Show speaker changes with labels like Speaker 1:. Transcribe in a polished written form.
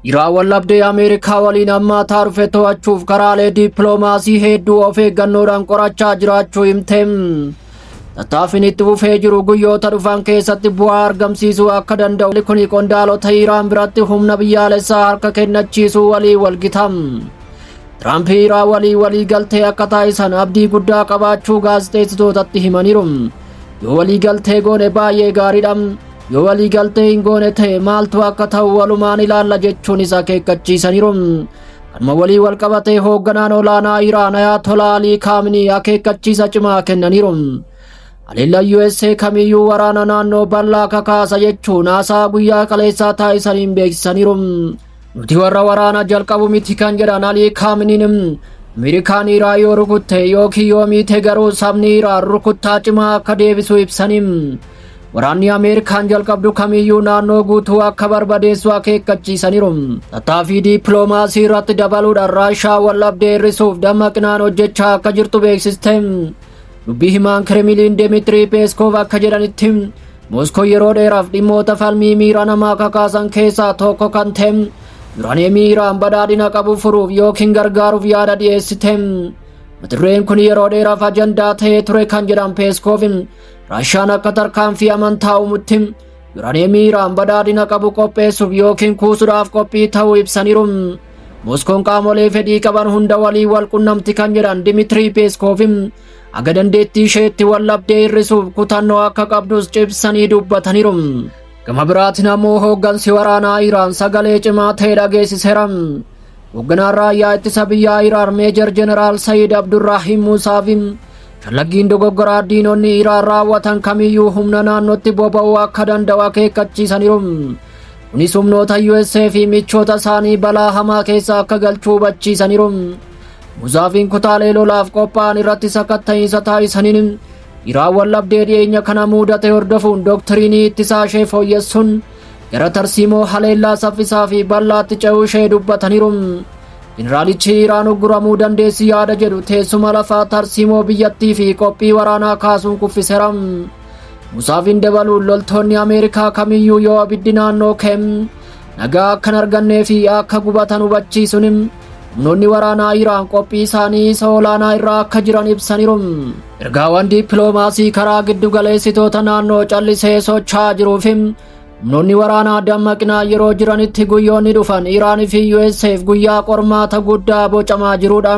Speaker 1: Iraan wallabdee Ameerikaa waliin hammaataa dhufe to'achuuf karaalee dippiloomaasii hedduu of eeggannoodhaan qorachaa jiraachuu himte. Tattaaffiin itti fufee jiru guyyoota dhufan keessatti bu'aa argamsiisuu akka danda'u kuni qondaalota Iraan biratti humna biyyaalessaa harka kennachiisuu walii walgita. Tiraamp Iraan walii galtee akka taasisan abdii guddaa qabaachuu gaazexeessitootatti himaniiru. Yoo walii galtee goone baay'ee gaariidha. Yoo walii galtee hin goone ta'e maaltu akka ta'u walumaan ilaalla jechuunis akeekkachiisaniiru. Kanuma walii walqabatee hoogganaan olaanaa Iraan Ayatollah Ali Khamenei akeekkachiisa cimaa kennaniiru. Haleellaan USA kamiyyuu waraana naannoo bal'aa kakaasa jechuun haasaa guyyaa kaleessaa taasisaniin beeksisaniiru. Nuti warra waraana jalqabu miti kan jedhan Ali Khameneiin Ameerikaan Iraan yoo rukutte yookiin yoo miite garuu sabni Iraan rukuttaa cimaa akka deebisu ibsaniiru. Waraanni Ameerikaan jalqabdu kamiyyuu naannoo guutuu akka barbadeessu akeekkachiisaniiru. Tattaaffii dippiloomaasii irratti dabaluudhaan Raashaa wallabdee hir'isuuf dammaqinaan hojjechaa akka jirtu beeksiste. Dubbii himaan Kremliin Dmitry Peskov akka jedhanitti Moskoo yeroo dheeraaf dhimmoota falmii miira namaa kakaasan keessaa tokko kan ta'e Yuraaniyeemii Iraan badhaadhina qabu furuuf yookiin gargaaruuf yaada dhiyeessite. Mata dureen kun yeroo dheeraaf ajandaa ta'ee ture kan jedhan Peskov Raashaan akka tarkaanfii amantaa uumutti Yuraaniyeemii Iraan badhaadhina qabu qopheessuuf yookiin kuusuudhaaf qophii ta'uu ibsaniiru. Moskoon qaamolee fedhii qaban hunda walii wal qunnamti kan jedhan Dmitry Peskov aga dandeettii isheetti wallabdee hir'isuuf kutannoo akka qabdus cibsanii dubbataniiru. Gama biraatiin ammoo hooggansi waraanaa Iraan sagalee cimaa ta'e dhageessiseera. Hoogganaan raayyaa ittisa biyyaa Iraan Meejor Jeneraal Sayyid Abdurrahiim Musaafi shallaggiin dogoggoraa diinonni Iraan raawwatan kamiyyuu humna naannootti boba'uu akka danda'u akeekkachiisaniiru. Kunis humnoota USA fi michoota isaanii balaa hamaa keessa akka galchuu hubachiisaniiru. Musaafiin kutaalee lolaaf qophaa'an irratti sakatta'iinsa taasisaniin Iraan wallabdee dhiyeenya kana mudate hordofuun doktiriinii ittisaa ishee fooyyessuun gara tarsiimoo haleellaa saffisaa fi bal'aatti ce'uu ishee dubbataniiru. Jeneraalichi Iraan ugguramuu dandeessi yaada jedhu teessuma lafaa tarsiimoo biyyattii fi qophii waraanaa kaasuun kuffiseera. Musaafiin dabaluun loltoonni Ameerikaa kamiyyuu yoo abiddi naannoo ka'e nagaa akka hin argannee fi akka gubatan hubachiisuun humnoonni waraanaa Iraan qophii isaanii isa olaanaa irraa akka jiran ibsaniiru. Ergaawwan dippiloomaasii karaa giddu galeessitoota naannoo callisee socho'aa jiruuf humnoonni waraanaa dammaqinaa yeroo jiranitti guyyoonni dhufan Iraanii fi USAf guyyaa qormaata guddaa bocamaa jirudha.